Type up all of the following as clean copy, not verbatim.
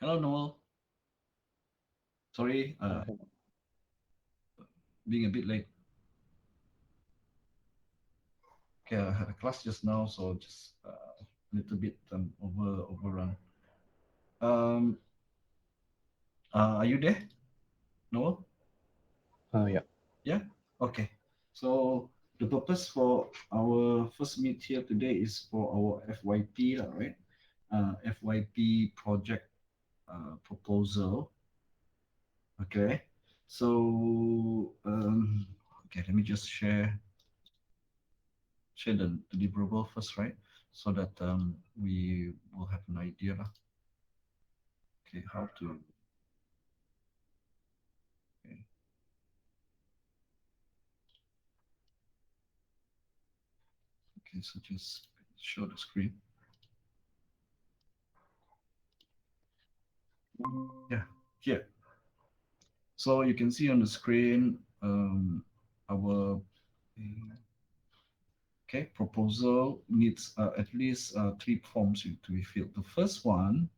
Hello, Noel. Sorry, being a bit late. Okay, I had a class just now, so just a little bit overrun. Um, are you there, Noel? Yeah. Yeah. Okay. So the purpose for our first meet here today is for our FYP, right? FYP project proposal. Okay. So okay, let me just share the deliverable first, right? So that we will have an idea lah. Okay, how to okay, okay, so just show the screen. Yeah, here. So you can see on the screen our okay proposal needs at least three forms to be filled. The first one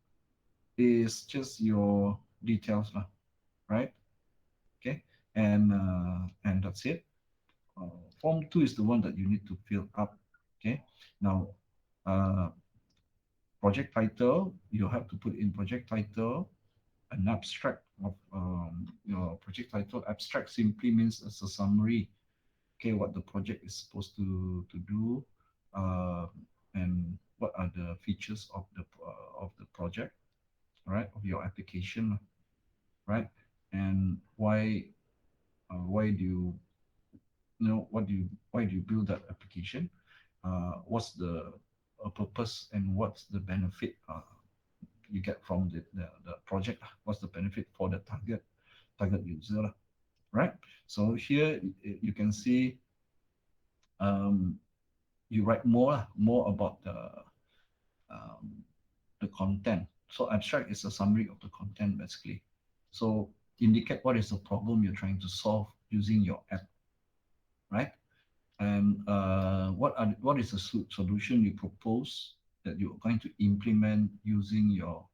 is just your details lah, right? Okay, and that's it. Form two is the one that you need to fill up. Okay, now uh, project title, you have to put in project title, an abstract of your project title. Abstract simply means it's a summary. Okay, what the project is supposed to do, uh, and what are the features of the project, right? Of your application, right? And why do why do you build that application? What's the purpose and what's the benefit you get from the project? What's the benefit for the target user, right? So here you can see um, you write more about um, the content. So abstract is a summary of the content basically. So indicate what is the problem you're trying to solve using your app, right? And what is the solution you propose that you're going to implement using your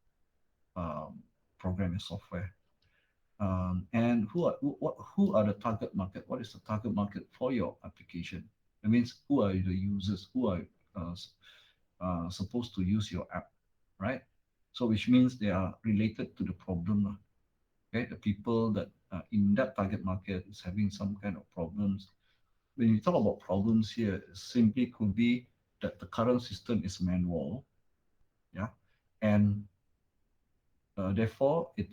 um, programming software? And who are the target market? What is the target market for your application? That means who are the users who are uh, supposed to use your app, right? So which means they are related to the problem. Okay, the people that in that target market is having some kind of problems. When you talk about problems here, it simply could be that the current system is manual, yeah, and therefore if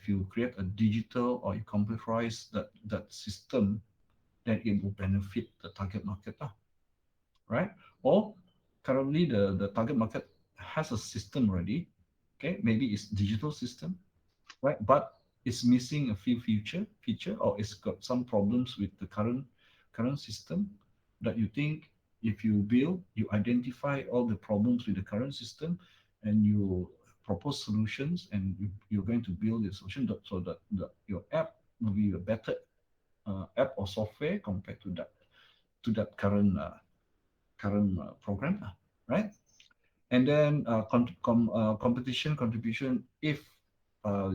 you create a digital or you computerize that system, then it will benefit the target market, right? Or currently the target market has a system already, okay, maybe it's digital system, right? But it's missing a few feature or it's got some problems with the current system that you think if you build, you identify all the problems with the current system and you propose solutions and you're going to build a solution so that your app will be a better app or software compared to that current program, right? And then competition contribution. If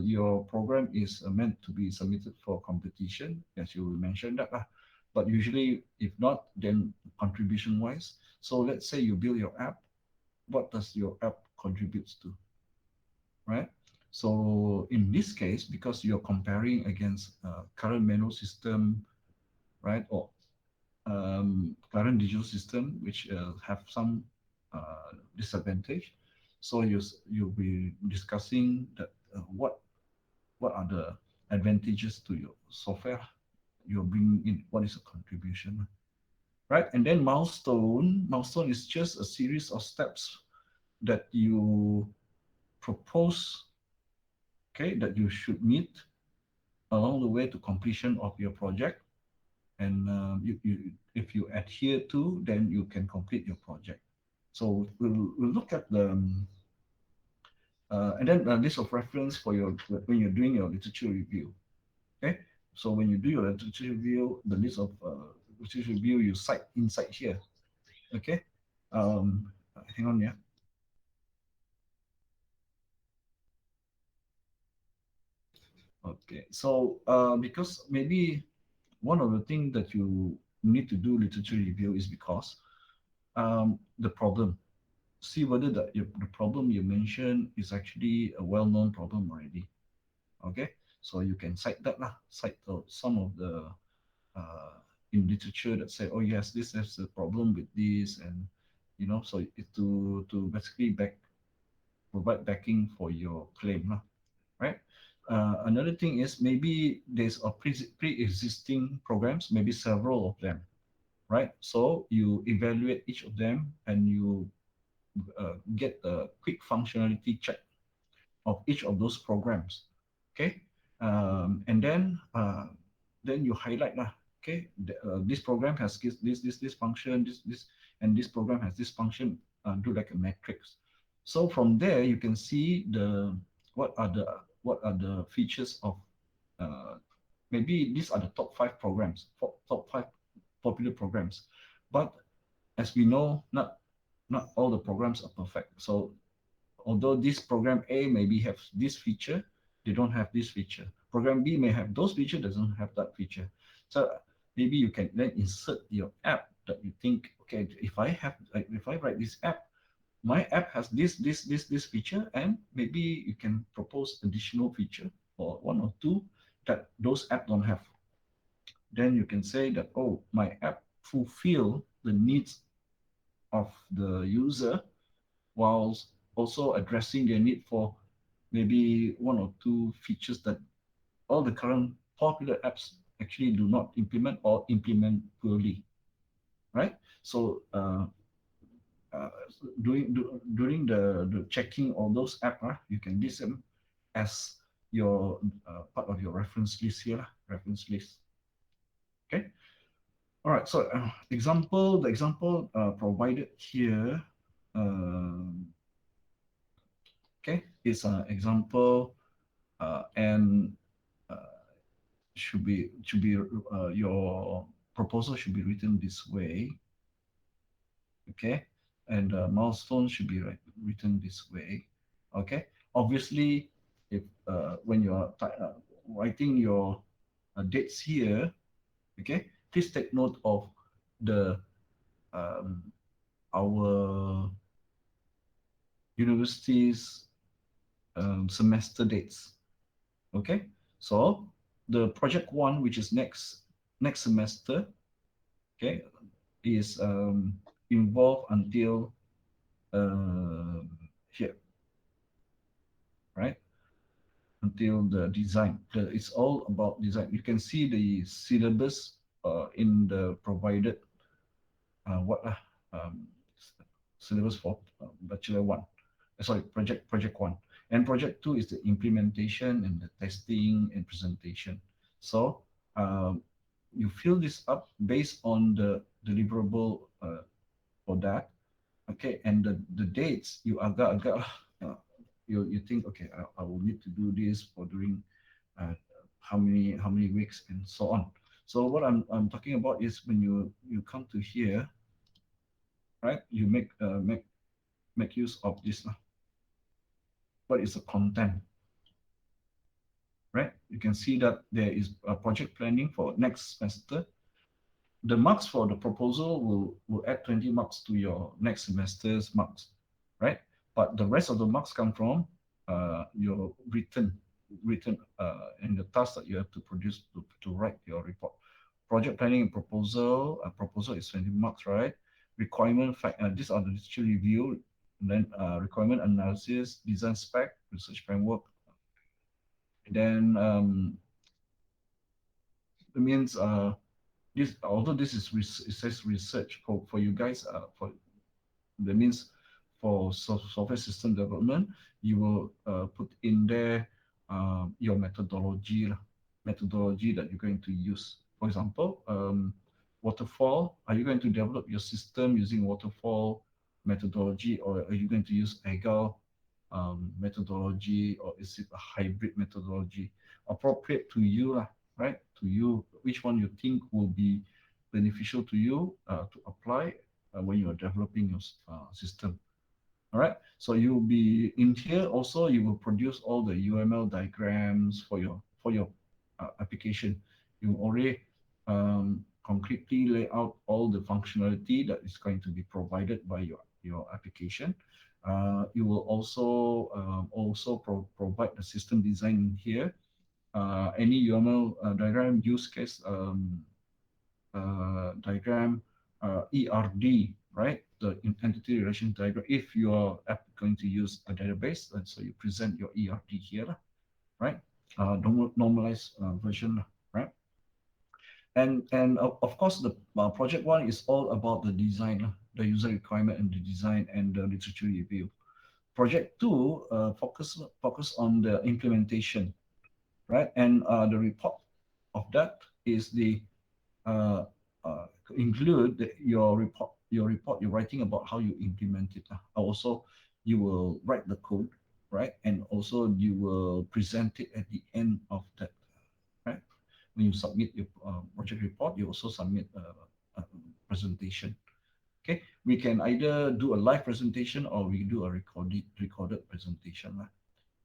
your program is meant to be submitted for competition, as you mentioned that, but usually if not, then contribution wise. So let's say you build your app. What does your app contributes to, right? So in this case, because you're comparing against current manual system, right, or current digital system, which have some disadvantage. So you'll be discussing that what are the advantages to your software you're bringing in. What is the contribution, right? And then milestone is just a series of steps that you propose, okay, that you should meet along the way to completion of your project. And if you adhere to, then you can complete your project. So we'll look at the and then a list of reference for your when you're doing your literature review. Okay, so when you do your literature review, the list of literature review you cite inside here. Okay, hang on, yeah. Okay. So because maybe one of the things that you need to do literature review is because the problem. See whether the problem you mentioned is actually a well-known problem already. Okay. So you can cite that lah. Cite some of the uh, in literature that say, oh yes, this has a problem with this, and so to basically provide backing for your claim lah, right? Another thing is maybe there's a pre-existing programs, maybe several of them, right? So you evaluate each of them and you get a quick functionality check of each of those programs. Okay, and then you highlight lah. Okay, this program has this function, and this program has this function. Do like a matrix. So from there you can see what are the what are the features of uh, maybe these are the top five programs, top five popular programs, but as we know, not all the programs are perfect. So although this program A maybe have this feature, they don't have this feature. Program B may have those features, doesn't have that feature. So maybe you can then insert your app that you think, okay, if I write this app, my app has this feature, and maybe you can propose additional feature or one or two that those app don't have. Then you can say that, oh, my app fulfill the needs of the user whilst also addressing their need for maybe one or two features that all the current popular apps actually do not implement or implement poorly, right? So uh, during the checking all those apps, you can list them as your part of your reference list here, reference list. Okay. All right. So the example provided here, okay, is an example, and uh, your proposal should be written this way, okay, and milestone should be written this way, okay. Obviously, if when you are writing your dates here, okay, please take note of the um, our university's semester dates. Okay, so the project one, which is next semester, okay, is involved until uh, here, right? Until the design. It's all about design. You can see the syllabus in the provided what syllabus for bachelor one. Sorry, project one, and project two is the implementation and the testing and presentation. So um, you fill this up based on the deliverable for that. Okay, and the dates you agak-agak you think, okay, I will need to do this for during uh, how many weeks and so on. So what I'm talking about is when you come to here, right? You make use of this. What is the content, right? You can see that there is a project planning for next semester. The marks for the proposal will add 20 marks to your next semester's marks, right? But the rest of the marks come from your written and the task that you have to produce to write your report. Project planning and proposal. Proposal is 20 marks, right? Requirement fact. These are the literature review. And then requirement analysis, design spec, research framework. And then it means this, although this is it says research for you guys, for that means for software system development, you will put in there your methodology that you're going to use. For example, waterfall. Are you going to develop your system using waterfall methodology, or are you going to use agile methodology, or is it a hybrid methodology? Appropriate to you, right? To you, which one you think will be beneficial to you to apply when you are developing your system. All right. So you'll be in here also. You will produce all the UML diagrams for your application. You already concretely lay out all the functionality that is going to be provided by your application. You will also provide the system design in here, any UML diagram, use case diagram, ERD, right? The entity relation diagram. If you are going to use a database, and so you present your ERD here, right? Normalized version, right? And of course, the project one is all about the design, the user requirement and the design and the literature review. Project two focus on the implementation, right? And the report of that is the uh, include your report you're writing about how you implement it. Also, you will write the code, right? And also you will present it at the end of that, right? When you submit your project report, you also submit a presentation. Okay, we can either do a live presentation or we do a recorded presentation.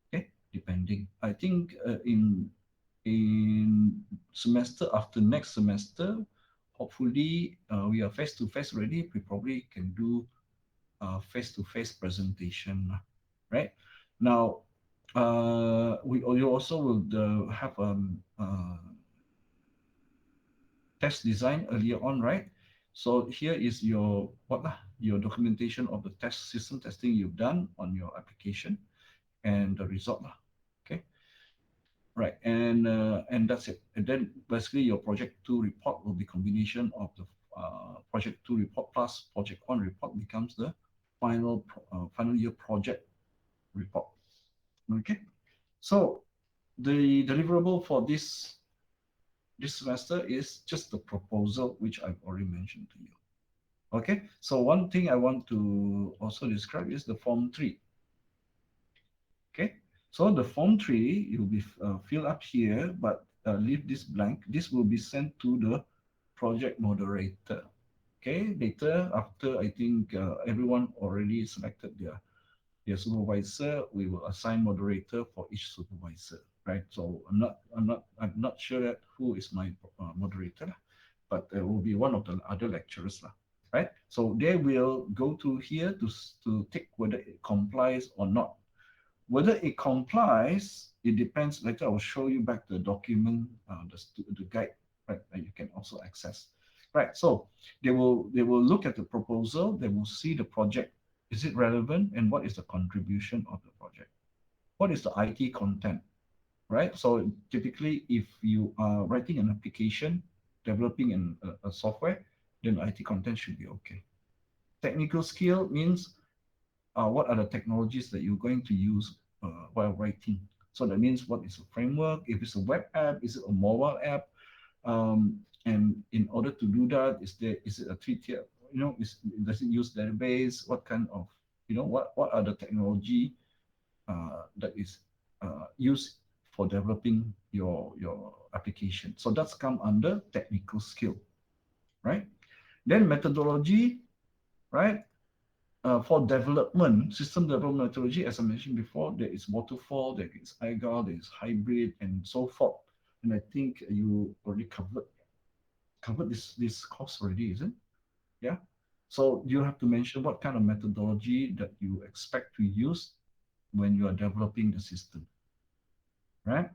Okay, depending. I think in semester after next semester, hopefully we are face to face ready. We probably can do face to face presentation, right? Now, we you also will have test design earlier on, right? So here is your your documentation of the test system testing you've done on your application and the result lah. Okay, right, and that's it. And then basically your project two report will be combination of the project two report plus project one report becomes the final year project report. Okay, so the deliverable for this semester is just the proposal which I've already mentioned to you. Okay, so one thing I want to also describe is the form 3. Okay, so the form 3 will be filled up here, but leave this blank. This will be sent to the project moderator. Okay, later after I think everyone already selected their supervisor, we will assign moderator for each supervisor, right? So I'm not sure that who is my moderator, but it will be one of the other lecturers, right? So they will go through here to take whether it complies or not. Whether it complies, it depends. Later, I will show you back the document, the guide, right, that you can also access. Right. So they will look at the proposal. They will see the project. Is it relevant, and what is the contribution of the project? What is the IT content? Right. So typically, if you are writing an application, developing a software, then IT content should be okay. Technical skill means what are the technologies that you're going to use while writing. So that means what is a framework? If it's a web app, is it a mobile app? And in order to do that, is it a three-tier? Does it use database? What kind of what are the technology that is used for developing your application? So that's come under technical skill, right? Then methodology, right? For development, system development methodology, as I mentioned before, there is waterfall, there is agile, there is hybrid, and so forth. And I think you already covered this course already, isn't it? Yeah. So you have to mention what kind of methodology that you expect to use when you are developing the system, right?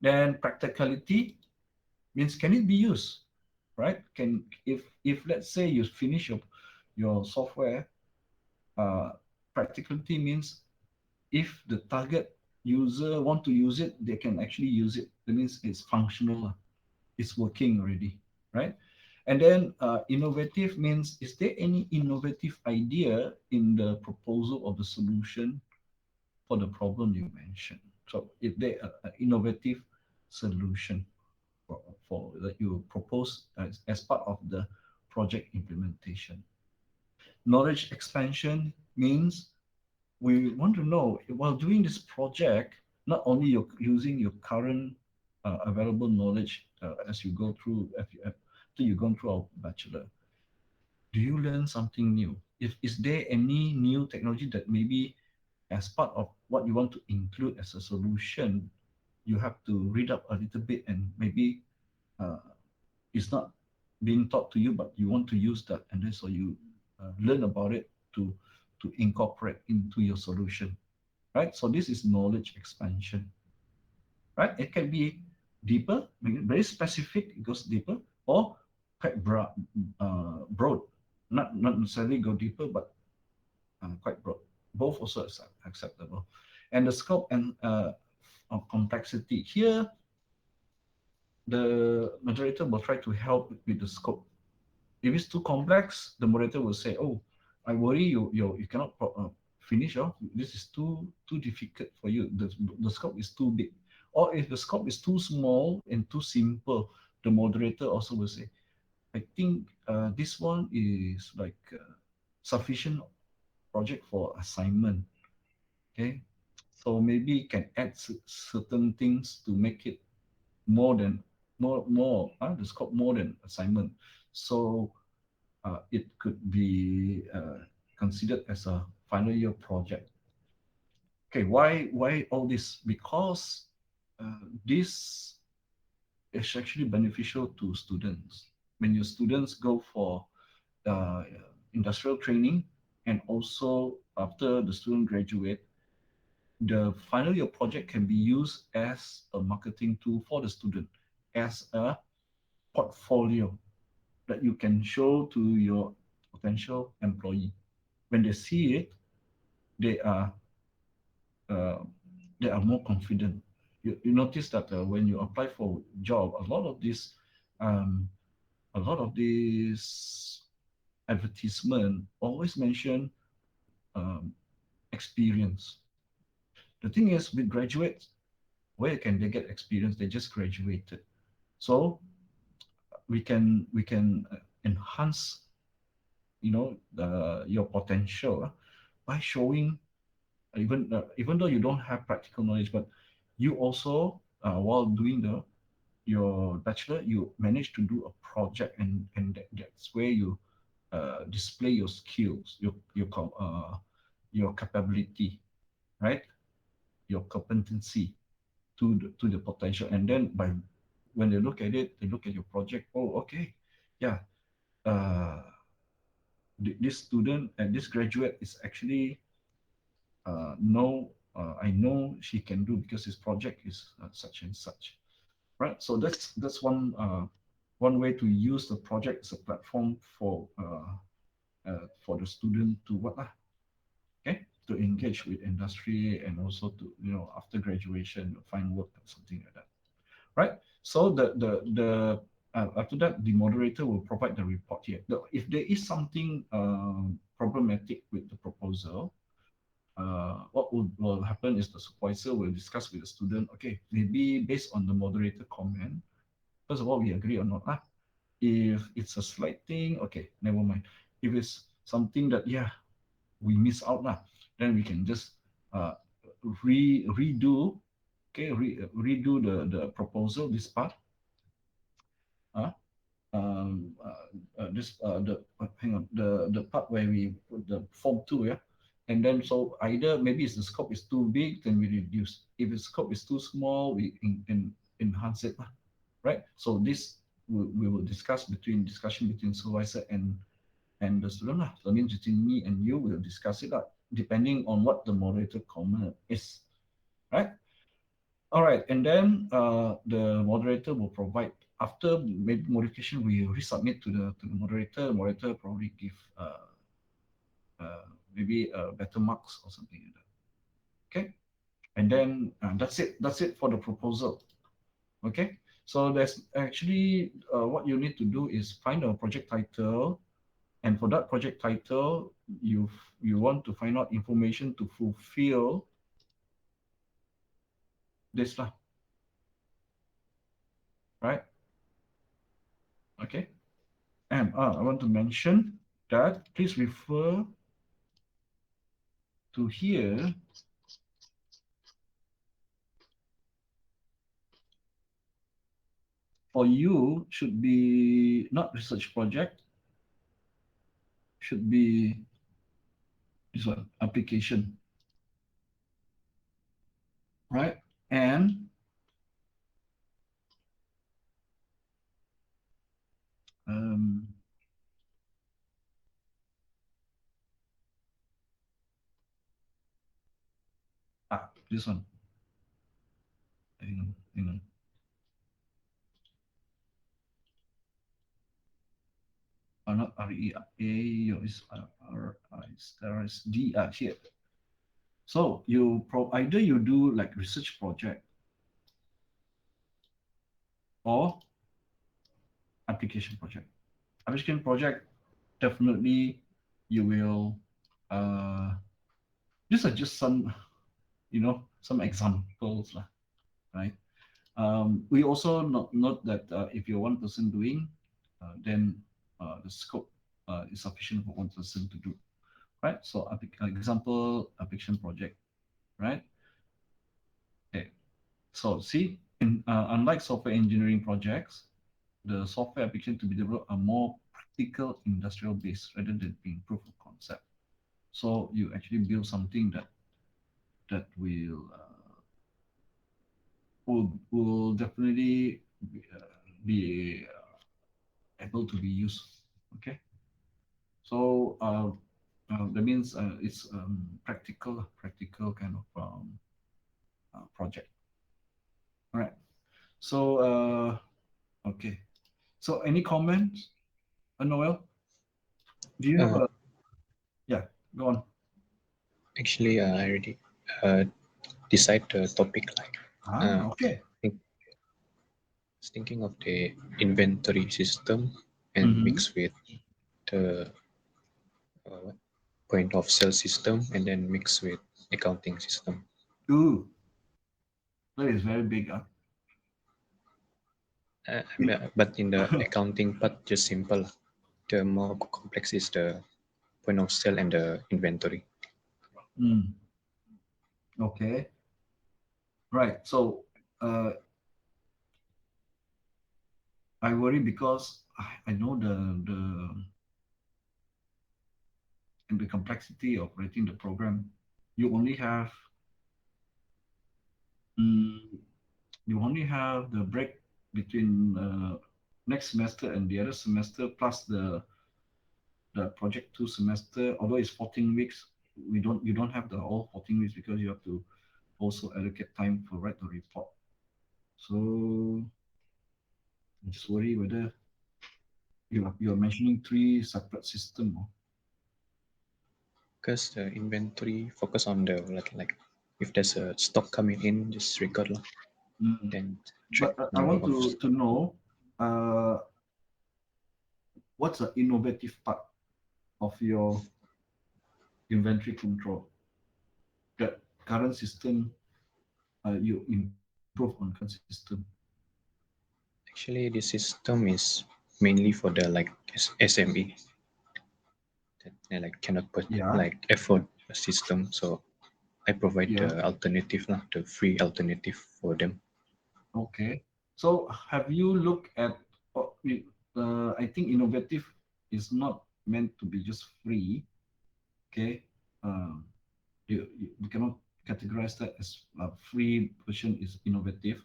Then practicality means can it be used, right? Can if let's say you finish your software, uh, practicality means if the target user want to use it, they can actually use it. That means it's functional, it's working already, right? And then innovative means is there any innovative idea in the proposal of the solution for the problem you mentioned? So if there an innovative solution for that you propose as part of the project implementation. Knowledge expansion means we want to know while doing this project, not only you're using your current available knowledge as you go through, after you've gone through our bachelor, do you learn something new? If is there any new technology that maybe as part of what you want to include as a solution you have to read up a little bit, and maybe uh, it's not being taught to you, but you want to use that, and then so you learn about it to incorporate into your solution, right? So this is knowledge expansion, right? It can be deeper, very specific, it goes deeper, or quite broad, not necessarily go deeper, but quite broad. Both also acceptable. And the scope and of complexity here, the moderator will try to help with the scope. If it's too complex, the moderator will say, "Oh, I worry you cannot finish. Oh, this is too difficult for you. The scope is too big." Or if the scope is too small and too simple, the moderator also will say, "I think this one is like sufficient project for assignment." Okay, so maybe you can add certain things to make it more than the scope more than assignment. So it could be considered as a final year project. Okay, why all this? Because this is actually beneficial to students. When your students go for uh, industrial training, and also after the student graduate, the final year project can be used as a marketing tool for the student, as a portfolio that you can show to your potential employee. When they see it, they are uh, they are more confident. You notice that when you apply for job, um, a lot of these advertisement always mention um, experience. The thing is, with graduates, where can they get experience? They just graduated, so we can enhance, your potential by showing, even though you don't have practical knowledge, but you also while doing the your bachelor, you manage to do a project, and that's where you display your skills, your capability, right? Your competency to the potential, and then by when they look at it, they look at your project. Oh, okay, yeah. Uh, this student and this graduate is actually know I know she can do because his project is such and such, right? So that's one way to use the project as a platform for the student to what okay, to engage with industry, and also to, after graduation find work or something like that, right? So after that, the moderator will provide the report here. If there is something problematic with the proposal, what will happen is the supervisor will discuss with the student. Okay, maybe based on the moderator comment, first of all, we agree or not. If it's a slight thing, okay, never mind. If it's something that, yeah, we miss out lah, then we can just uh, redo, okay, redo the proposal, this part. Uh, this the hang on, the part where we put the form two, yeah, and then so either maybe it's the scope is too big, then we reduce. If the scope is too small, we enhance it, right? So this we will discussion between supervisor and the student lah. So that means between me and you, will discuss it lah, depending on what the moderator comment is, right? All right, and then the moderator will provide, after maybe modification, we resubmit to the moderator. The moderator probably give maybe better marks or something like that. Okay, and then that's it. That's it for the proposal. Okay, so there's actually what you need to do is find a project title, and for that project title, you want to find out information to fulfill this lah, right? Okay. And I want to mention that please refer to here for you should be not research project, should be this one, application, right? And This one. Hang on. Not REA, is RISD. Here. So either you do like research project or application project. Application project, definitely you will. Uh, these are just some, some examples, lah, right? We also note that if you're one person doing, then the scope is sufficient for one person to do, right? So, example, application project, right? Okay. So, see, unlike software engineering projects, the software application to be developed are more practical, industrial based rather than being proof of concept. So, you actually build something that will definitely be able to be used. Okay, so that means it's practical kind of project. All right. So okay. So any comments, Noel? Do you have Uh, a yeah? Go on. Actually, I already uh, decide the topic. Like, Okay. think, was thinking of the inventory system and Mm-hmm. mix with the what, point of sale system, and then mix with accounting system. Ooh, that is very big. But in the accounting part, just simple. The more complex is the point of sale and the inventory. Mm, okay. Right. So I worry because I know the complexity of writing the program. You only have mm, you only have the break between next semester and the other semester plus the project 2 semester. Although it's 14 weeks, you don't have the all 14 weeks because you have to also allocate time for write the report. So I just worry whether you're mentioning three separate system. Because the inventory focus on the like if there's a stock coming in, just record lah. Mm. Then track But I number want of to know uh, what's the innovative part of your inventory control. The current system, you improve on current system. Actually, the system is mainly for the like SME that they like cannot put Yeah, like afford a system. So I provide yeah. the alternative lah, the free alternative for them. Okay. So have you looked at, I think innovative is not meant to be just free. Okay. Um, you cannot categorize that as a free version is innovative.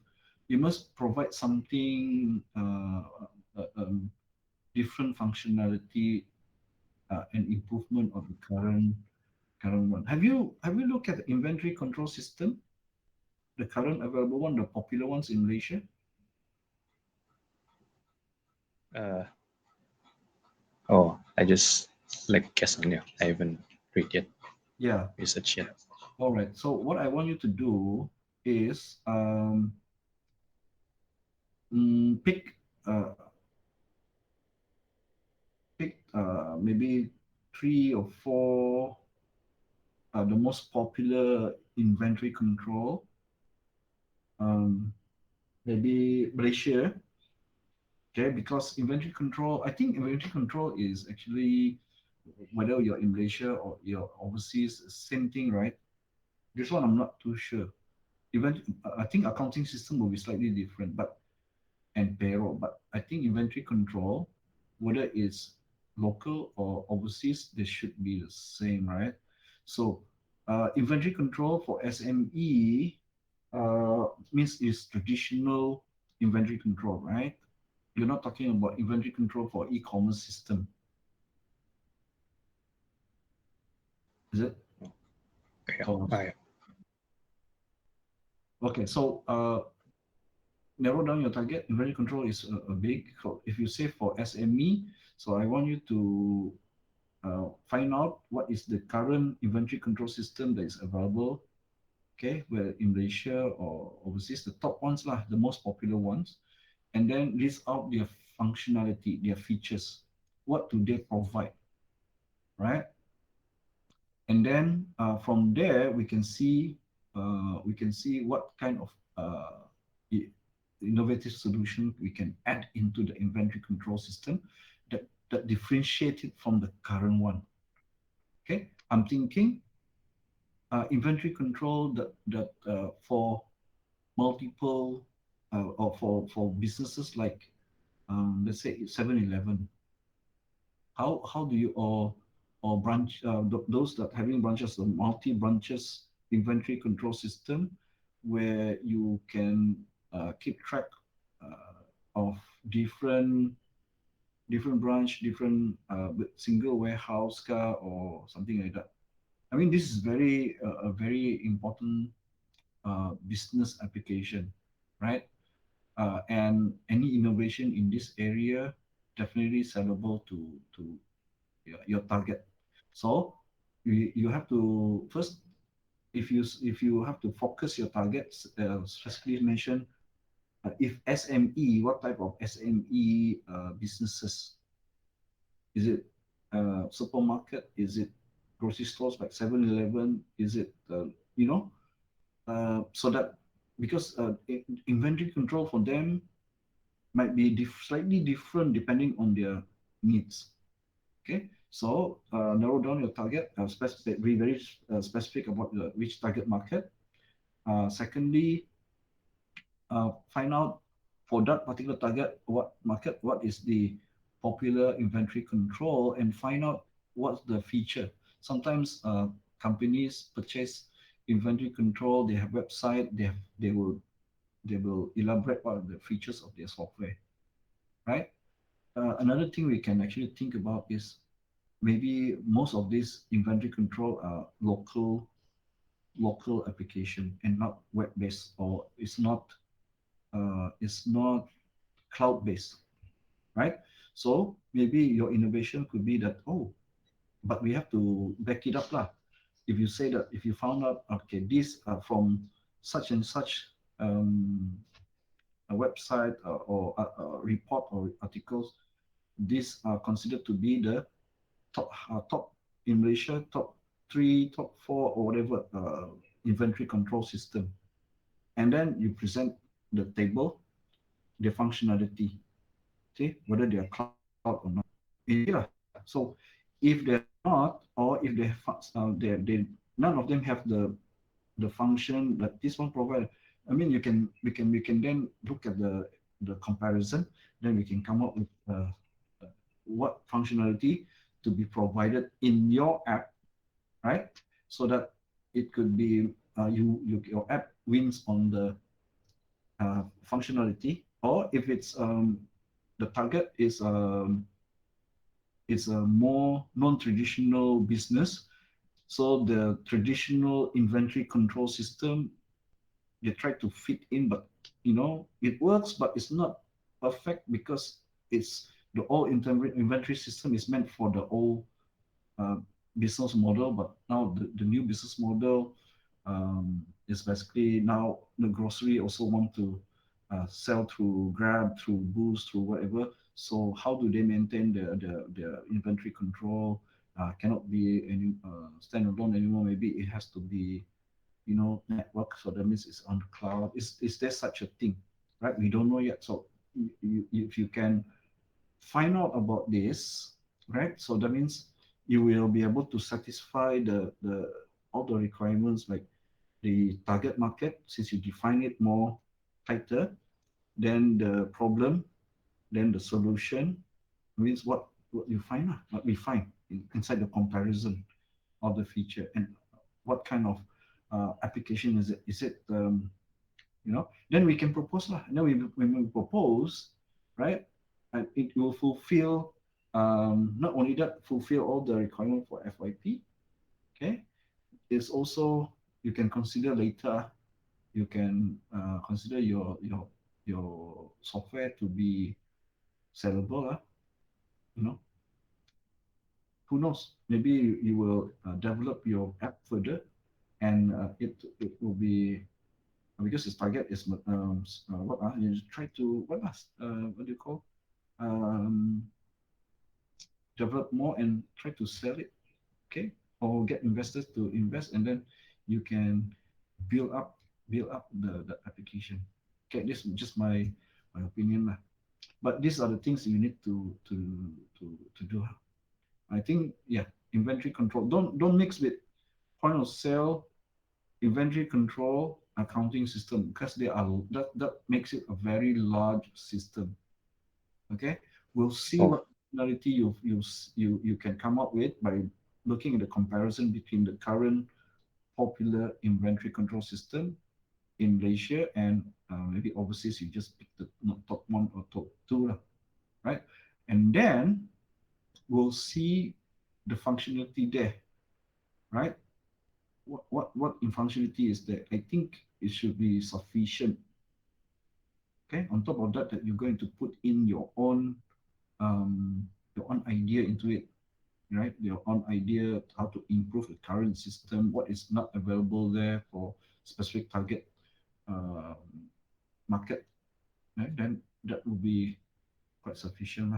You must provide something, different functionality and improvement of the current one. Have you looked at the inventory control system, the current available one, the popular ones in Malaysia? Uh, oh, I just like guess on you. I haven't read yet, Yeah. research yet. All right. So what I want you to do is pick uh, maybe three or four the most popular inventory control. Um, maybe Malaysia. Okay, because inventory control, I think inventory control is actually whether you're in Malaysia or you're overseas, same thing, right? This one I'm not too sure. Even I think accounting system will be slightly different, but and payroll, but I think inventory control, whether it's local or overseas, they should be the same, right? So inventory control for SME means is traditional inventory control, right? You're not talking about inventory control for e-commerce system, is it? Yeah, Or yeah. Okay, so narrow down your target. Inventory control is a big. So if you say for SME, so I want you to find out what is the current inventory control system that is available. Okay, whether in Malaysia or overseas, the top ones lah, the most popular ones, and then list out their functionality, their features. What do they provide, right? And then from there we can see what kind of innovative solution we can add into the inventory control system that differentiate it from the current one. Okay, I'm thinking inventory control that for multiple or for businesses like let's say 7-Eleven. How do you or branch those that having branches, the multi branches inventory control system where you can keep track of different branch, different single warehouse car or something like that. I mean, this is a very important business application, right? And any innovation in this area definitely sellable to your target. So you have to first, if you have to focus your targets, specifically mention if SME, what type of SME businesses? Is it supermarket? Is it grocery stores like 7-Eleven? Is it you know so that because inventory control for them might be slightly different depending on their needs. Okay, so narrow down your target, specific, be very specific about which target market. Secondly, find out for that particular target, what market, what is the popular inventory control, and find out what's the feature. Sometimes companies purchase inventory control, they have website, they will elaborate what are the features of their software, right? Another thing we can actually think about is maybe most of these inventory control are local application and not web based, or it's not cloud based, right? So maybe your innovation could be that, oh, but we have to back it up lah. If you say that, if you found out, okay, this from such and such a website or a report or articles, these are considered to be the top in Malaysia, top three, top four, or whatever inventory control system. And then you present the table, their functionality, see whether they are cloud or not. Easy lah. So if they're not, or if they none of them have the function that this one provide. I mean, we can then look at the comparison. Then we can come up with what functionality to be provided in your app, right? So that it could be your app wins on the functionality, or if it's the target is a more non-traditional business, so the traditional inventory control system they try to fit in, but it works, but it's not perfect because it's the old inventory system is meant for the old uh, business model, but now the new business model is basically now the grocery also want to sell through Grab, through Boost, through whatever. So how do they maintain the inventory control? Cannot be any standalone anymore. Maybe it has to be network. So that means it's on the cloud. Is there such a thing, right? We don't know yet. So if you can find out about this, right? So that means you will be able to satisfy the all the requirements like the target market, since you define it more tighter, then the problem, then the solution means what you find, what we find inside the comparison of the feature, and what kind of application is it? Is it then we can propose lah. Then when we propose, right, and it will fulfill not only that fulfill all the requirement for FYP. Okay, it's also you can consider later you can consider your software to be sellable. You know, who knows? Maybe you will develop your app further, and it will be because its target is what you try to what do you call um, develop more and try to sell it, okay, or get investors to invest, and then you can build up the application. Okay, this is just my opinion lah. But these are the things you need to do. I think, yeah, inventory control. Don't mix with point of sale, inventory control, accounting system, because they are that makes it a very large system. Okay, we'll see Oh, what functionality you can come up with by looking at the comparison between the current popular inventory control system in Malaysia and maybe overseas. You just pick the top one or top two, right? And then we'll see the functionality there, right? What in functionality is there? I think it should be sufficient. Okay. On top of that, that you're going to put in your own idea into it, right? Your own idea how to improve the current system, what is not available there for specific target um, market, right? Then that will be quite sufficient,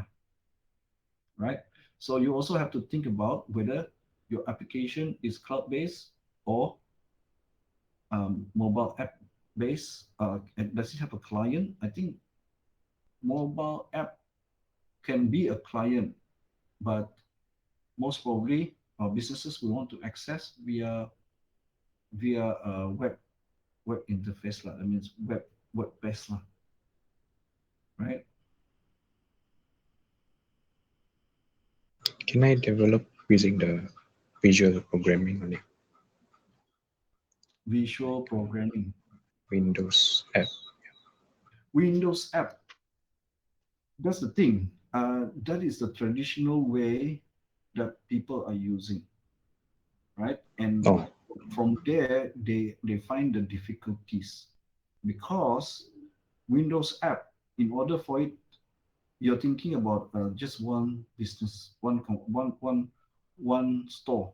right? So you also have to think about whether your application is cloud-based or mobile app based. And does it have a client? I think mobile app can be a client, but most probably businesses will want to access via web interface lah. That means web based lah, right? can I develop using the visual programming on it? Visual programming, Windows app. Windows app. That's the thing. That is the traditional way that people are using, right? And Oh, from there, they find the difficulties because Windows app, in order for it, you're thinking about just one business, one store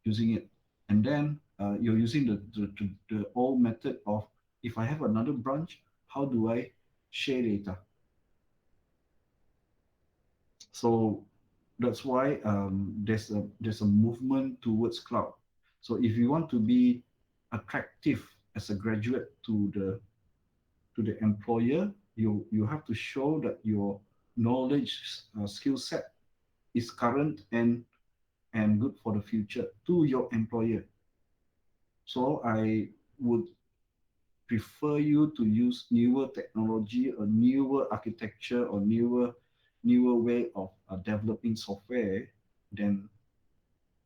using it, and then you're using the old method of, if I have another branch, how do I share data? So that's why there's a movement towards cloud. So if you want to be attractive as a graduate to the employer, you have to show that your knowledge skill set is current and good for the future to your employer. So I would prefer you to use newer technology or newer architecture or newer way of developing software than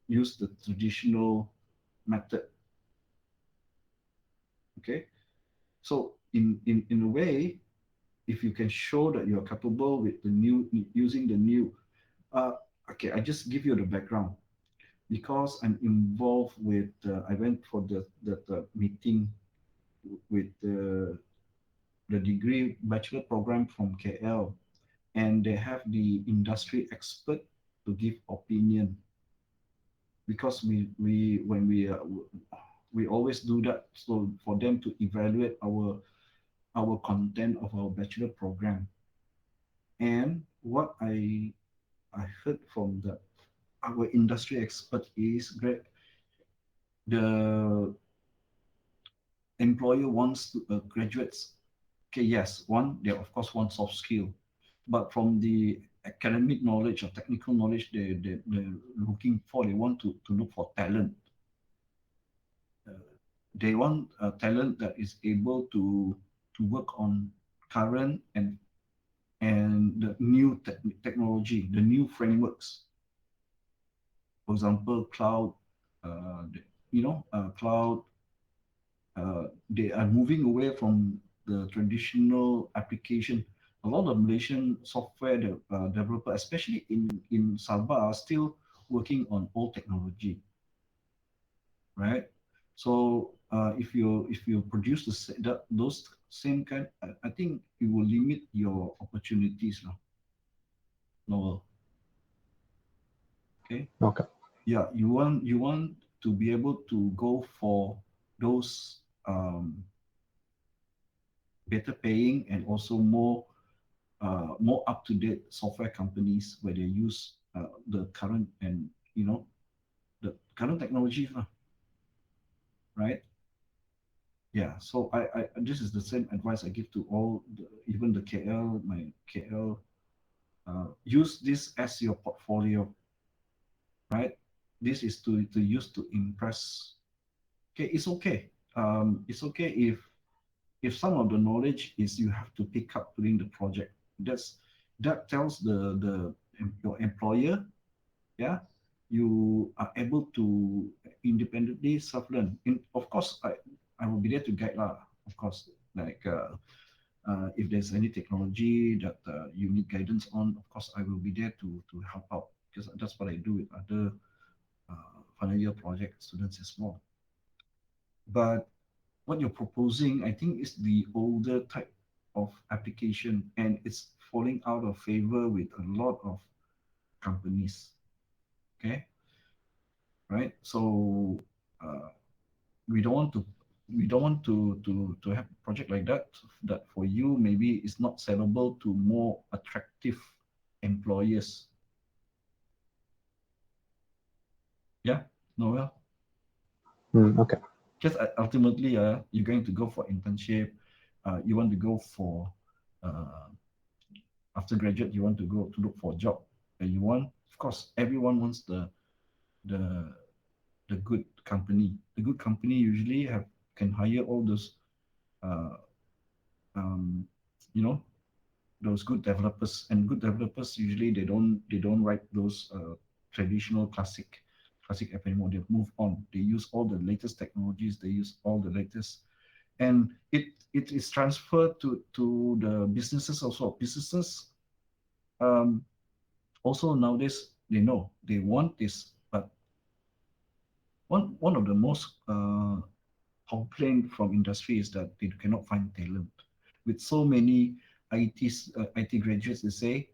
use the traditional method. Okay, so in a way, if you can show that you are capable with the new using the new uh, okay, I just give you the background because I'm involved with I went for the meeting with the degree bachelor program from KL, and they have the industry expert to give opinion because we always do that, so for them to evaluate our content of our bachelor program. And what I heard from our industry expert is great. The employer wants graduates. Okay, yes, one, they of course want soft skill, but from the academic knowledge or technical knowledge they're looking for, they want to look for talent. Uh, they want a talent that is able to work on current and the new technology, the new frameworks. For example, cloud, cloud. They are moving away from the traditional application. A lot of Malaysian software developer, especially in Sabah, are still working on old technology, right? So if you produce those same kind, I think it will limit your opportunities now. No, okay. Okay. Yeah, you want to be able to go for those better paying and also more up to date software companies where they use the current and the current technologies, right? Yeah, so I this is the same advice I give to all even the KL, my KL. Use this as your portfolio, right? This is to use to impress. Okay, it's okay. It's okay if some of the knowledge is you have to pick up during the project. That tells your employer, yeah, you are able to independently self-learn. Of course, I will be there to guide lah. Of course, like if there's any technology that you need guidance on, of course I will be there to help out because that's what I do with other final year project students as well. But what you're proposing, I think, is the older type of application, and it's falling out of favor with a lot of companies. Okay, right? So uh, we don't want to we don't want to have a project like that for you maybe it's not sellable to more attractive employers. Yeah, Noel. Okay. Just ultimately, you're going to go for internship. You want to go for uh, after graduate. You want to go to look for a job, and you want, of course, everyone wants the the good company. The good company usually have can hire all those, uh, um, you know, those good developers. And good developers usually they don't write those traditional classic app anymore. They move on. They use all the latest technologies. They use all the latest, and it is transferred to the businesses also. Businesses um, also nowadays they know they want this, but one of the most complaint from industry is that they cannot find talent. With so many IT graduates, they say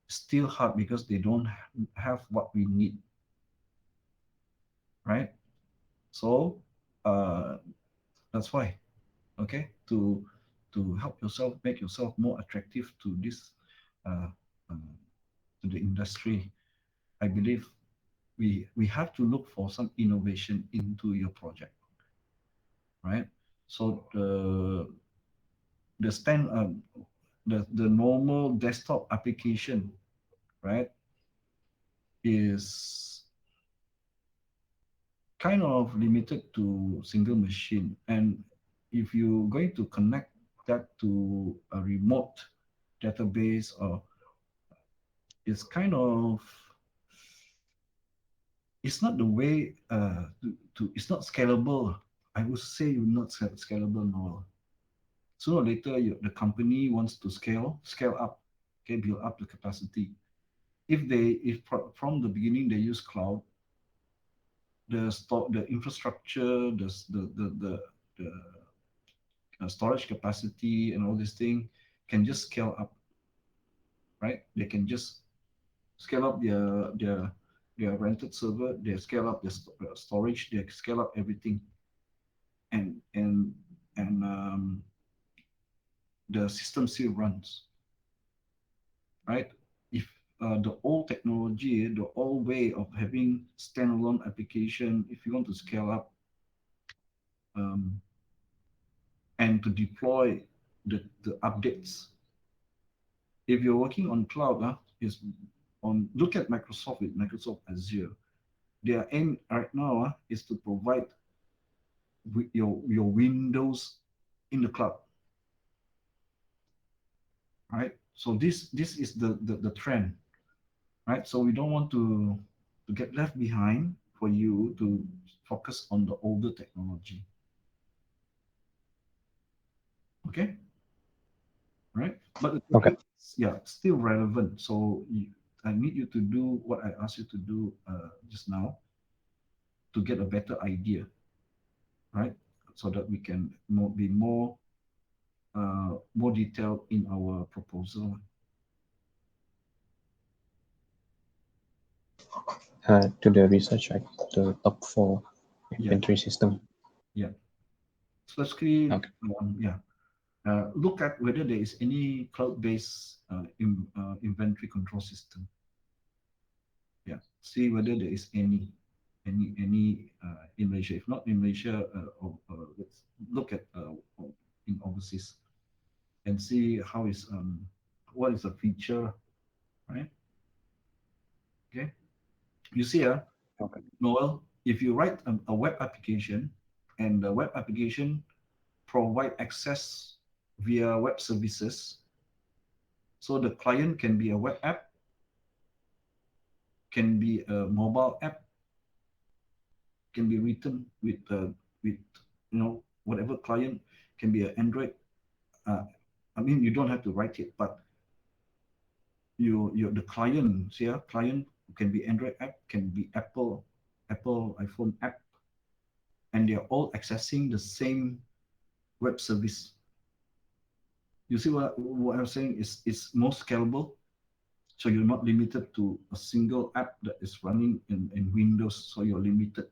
still hard because they don't have what we need, right? So uh, that's why, okay, to help yourself, make yourself more attractive to this, uh, uh, to the industry. I believe we have to look for some innovation into your project, right? So the stand the normal desktop application, right, is kind of limited to single machine. And if you're going to connect that to a remote database, or it's kind of it's not the way it's not scalable. I would say you're not scalable now. Sooner or later, the company wants to scale up, okay, build up the capacity. If from the beginning they use cloud, the infrastructure, the storage capacity and all this thing can just scale up, right? They can just scale up their rented server, they scale up their storage, they scale up everything, and and and the system still runs, right? If the old technology, the old way of having standalone application, if you want to scale up um, and to deploy the updates, if you're working on cloud, is on look at Microsoft with Microsoft Azure. Their aim right now is to provide your Windows in the cloud, right? So this is the trend, right? So we don't want to get left behind for you to focus on the older technology. Okay, right? But the Okay. topic is, yeah, still relevant. So I need you to do what I asked you to do just now to get a better idea, right? so that we can be more detailed in our proposal. To the research, right? The top 4 Yeah, inventory system. yeah. So basically, Okay. yeah. Look at whether there is any cloud-based inventory control system. Yeah, see whether there is any in Malaysia. If not in Malaysia, let's look at in overseas and see how is what is the feature, right? Okay, you see, Okay. Noel, if you write a web application and the web application provide access via web services, so the client can be a web app, can be a mobile app, can be written with whatever client, can be an Android. Uh, I mean, you don't have to write it, but the client, see, client can be Android app, can be Apple iPhone app, and they are all accessing the same web service. You see what I'm saying is it's more scalable. So you're not limited to a single app that is running in Windows. So you're limited.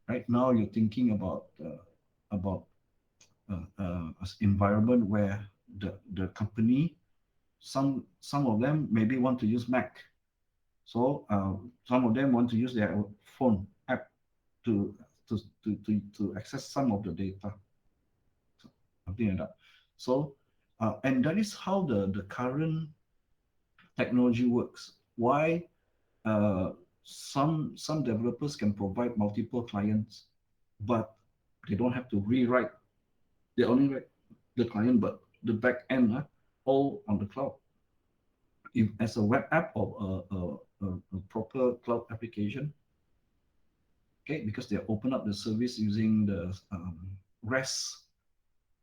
Right now, you're thinking about environment where the company, some of them maybe want to use Mac, so some of them want to use their phone app to to access some of the data, so, something like that. So and that is how the current technology works. Why some developers can provide multiple clients, but they don't have to rewrite. They only write the client, but the back end all on the cloud. If as a web app or a proper cloud application, okay, because they open up the service using the REST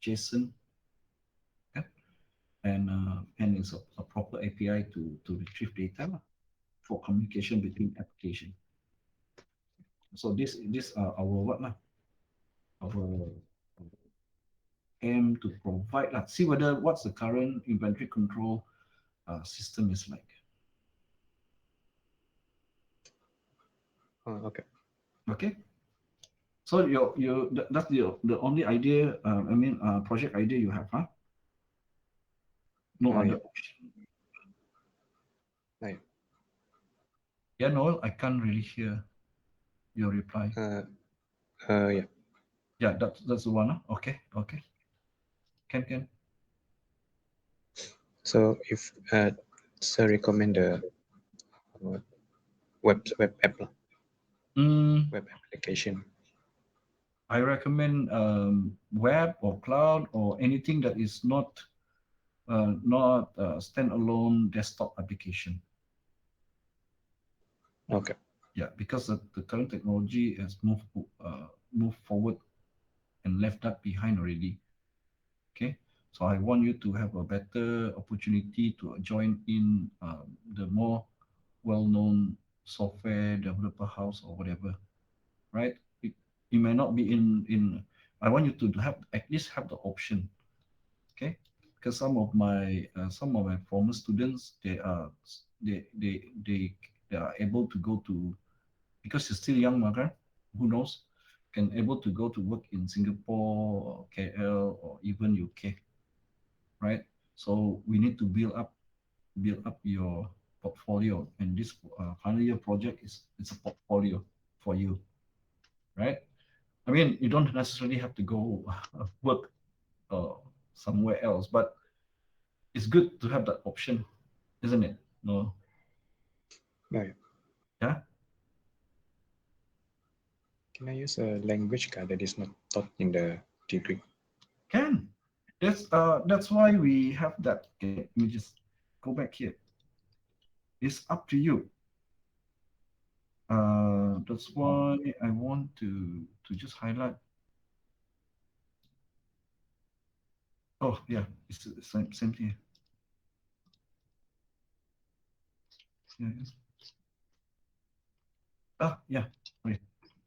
JSON, okay, and it's a proper API to retrieve data for communication between application. So this are our what lah, our aim to provide lah. See whether what's the current inventory control system is like. Okay. Okay. So that's the only idea. I mean, project idea you have, huh? No Yeah. other option. Right. Yeah, Noel, I can't really hear your reply. Yeah. Yeah, that's the one. Huh? Okay, okay. Can. So if sir recommend the uh, web app, Mm, web application. I recommend web or cloud or anything that is not standalone desktop application. Okay. Yeah, because the current technology has moved forward and left that behind already. Okay, so I want you to have a better opportunity to join in the more well-known software developer house or whatever, right? It may not be in. I want you to have at least have the option, okay? Because some of my former students, they are able to go to, because you're still young, Margaret, who knows, can able to go to work in Singapore or KL or even UK, right? So we need to build up your portfolio, and this final year project it's a portfolio for you, right? I mean, you don't necessarily have to go work uh, somewhere else, but it's good to have that option, isn't it? No, Right. yeah, Can I use a language card that is not taught in the degree? can. That's why we have that. Okay, let me just go back here. It's up to you. That's why I want to just highlight. Oh yeah, it's the same thing. Yeah, yeah. Ah yeah, wait,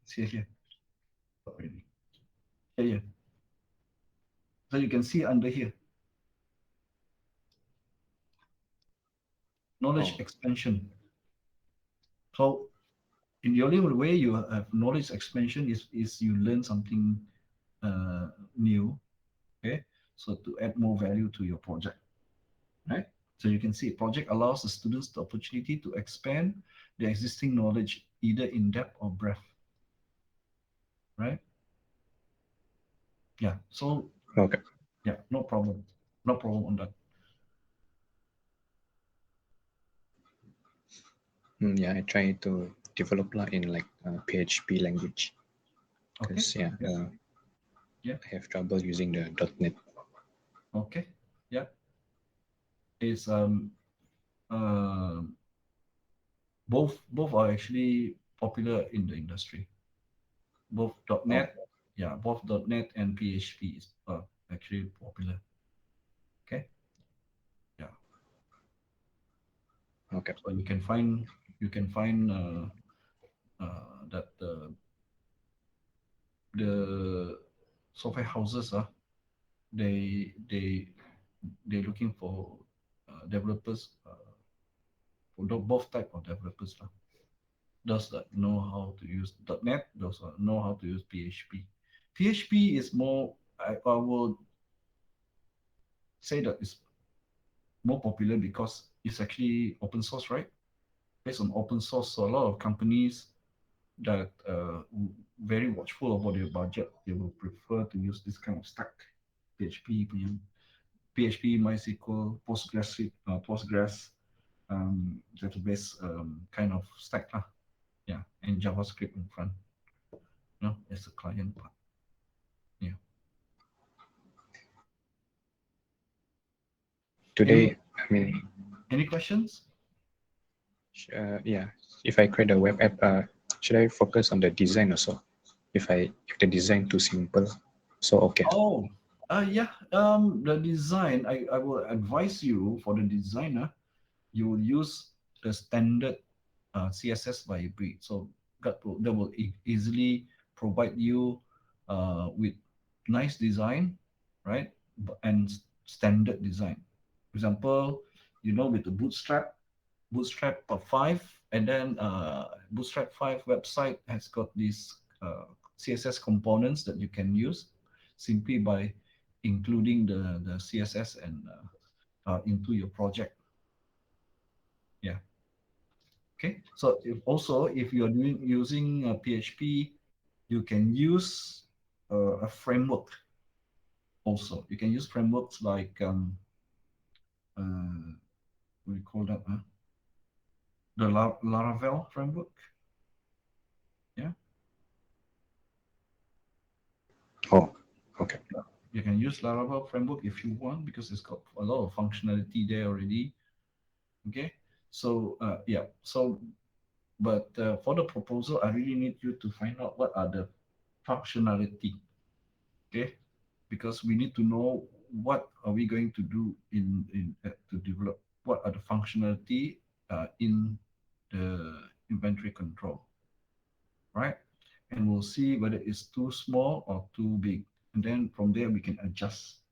it's here. Already. here. So you can see under here, knowledge Oh, expansion. So in the only way you have knowledge expansion is you learn something new, okay? So to add more value to your project, right? So you can see project allows the students the opportunity to expand their existing knowledge either in depth or breadth, right? Yeah. So okay. yeah, no problem. No problem on that. Yeah, I try to develop lah in like PHP language Okay. because yeah, Yeah. Yeah. I have trouble using the .NET. Okay. Yeah. It's um both are actually popular in the industry. Both Oh, .NET, yeah, both .NET and PHP is actually popular. Okay. Yeah. okay. So you can find that the software houses they they're looking for developers for both type of developers those that know how to use .NET, those that know how to use PHP. PHP is more I would say that it's more popular because it's actually open source, right? Based on open source, so a lot of companies that very watchful about their budget, they will prefer to use this kind of stack, PHP, PHP, MySQL, Postgres database kind of stack lah. Yeah, and JavaScript in front, as the client part. Yeah. Any Today, I mean, any questions? yeah, if I create a web app, should I focus on the design also? If the design too simple, so okay. Oh, yeah. The design, I will advise you for the designer, you will use the standard CSS library. So that will easily provide you with nice design, right? And standard design. For example, with the Bootstrap 5, and then Bootstrap 5 website has got these CSS components that you can use simply by including the CSS and into your project. Yeah. Okay. So if you're using PHP, you can use a framework. Also, you can use frameworks like what do you call that? The Laravel framework. Yeah. Oh, okay. You can use Laravel framework if you want because it's got a lot of functionality there already. Okay. So yeah. So but for the proposal, I really need you to find out what are the functionality. Okay, because we need to know what are we going to do in to develop what are the functionality in the inventory control, right? And we'll see whether it's too small or too big, and then from there we can adjust,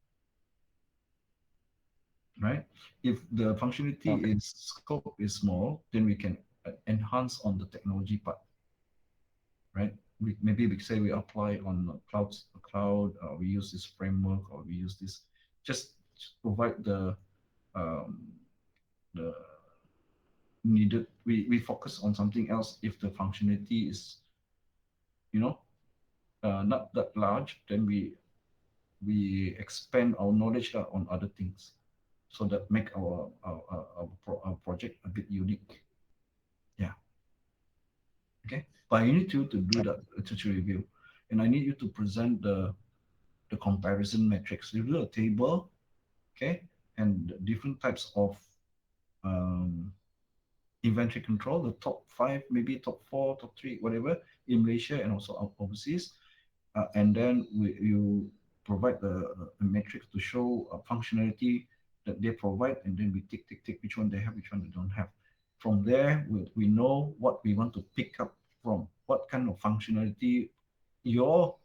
right? If the Okay. functionality is scope is small, then we can enhance on the technology part, right? Maybe we say we apply on cloud, we use this framework, or we use this, just provide um, the needed. We focus on something else if the functionality is, you know, not that large, then we expand our knowledge on other things, so that make our project a bit unique. Yeah. Okay. But I need you to do that literature review, and I need you to present the comparison metrics. You do a table, okay, and different types of um, inventory control, the top five, maybe top four, top three, whatever, in Malaysia and also overseas. And then you provide the metrics to show functionality that they provide, and then we tick which one they have, which one they don't have. From there, we know what we want to pick up from, what kind of functionality your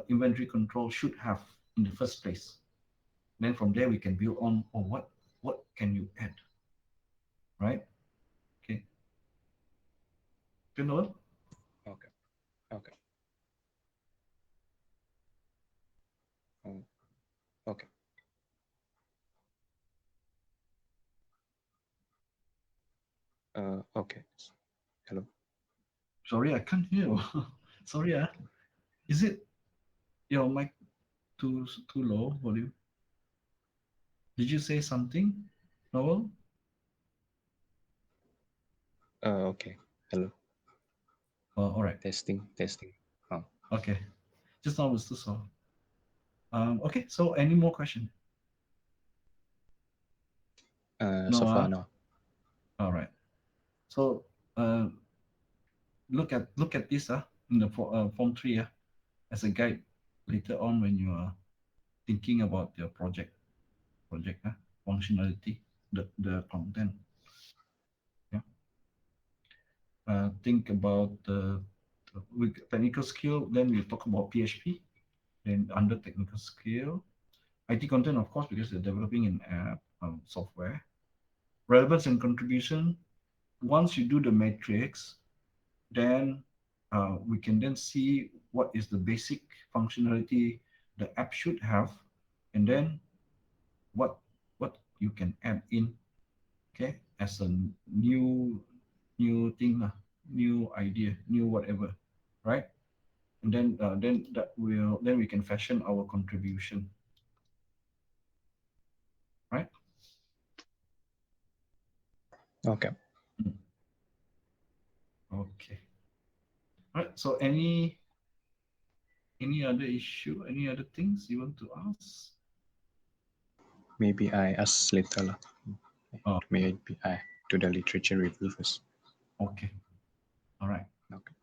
inventory control should have in the first place. Then from there we can build on, or what can you add, right? Okay. You know, Okay. Okay. Oh, okay. Okay. Hello. sorry, I can't hear you. Sorry, is it your mic too low volume? Did you say something, Noel? Okay. Hello. All right. Testing. Testing. Oh. Okay. Just now was too soft. Okay. So any more question? So No. far no. All right. So uh, look at this in the form three as a guide later on when you are thinking about your project functionality, the content. Yeah. Think about with technical skill. Then we talk about PHP. Then under technical skill, IT content, of course, because they're developing an app software. Relevance and contribution. Once you do the matrix, then we can then see what is the basic functionality the app should have, and then what what you can add in, okay, as a new thing, new idea, new whatever, right? And then that will then we can fashion our contribution, right? Okay. Mm. Okay. All right. So any other issue, any other things you want to ask? Maybe I ask later lah. Oh, Maybe I do the literature review first. okay. All right. Okay.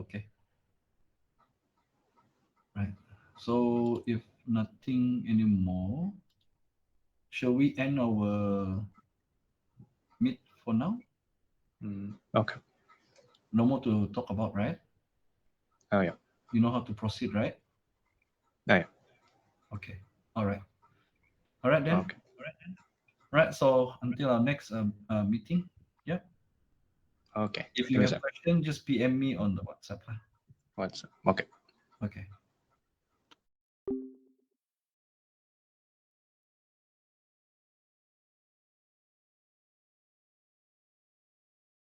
Okay. Right. So if nothing anymore, shall we end our meet for now? Okay. No more to talk about, right? Oh yeah. You know how to proceed, right? Oh yeah. Okay. All right. All right then. Okay. Right. So until our next meeting. Yeah. Okay. If you Thank you, have sir. questions, just PM me on the WhatsApp. What's okay? Okay.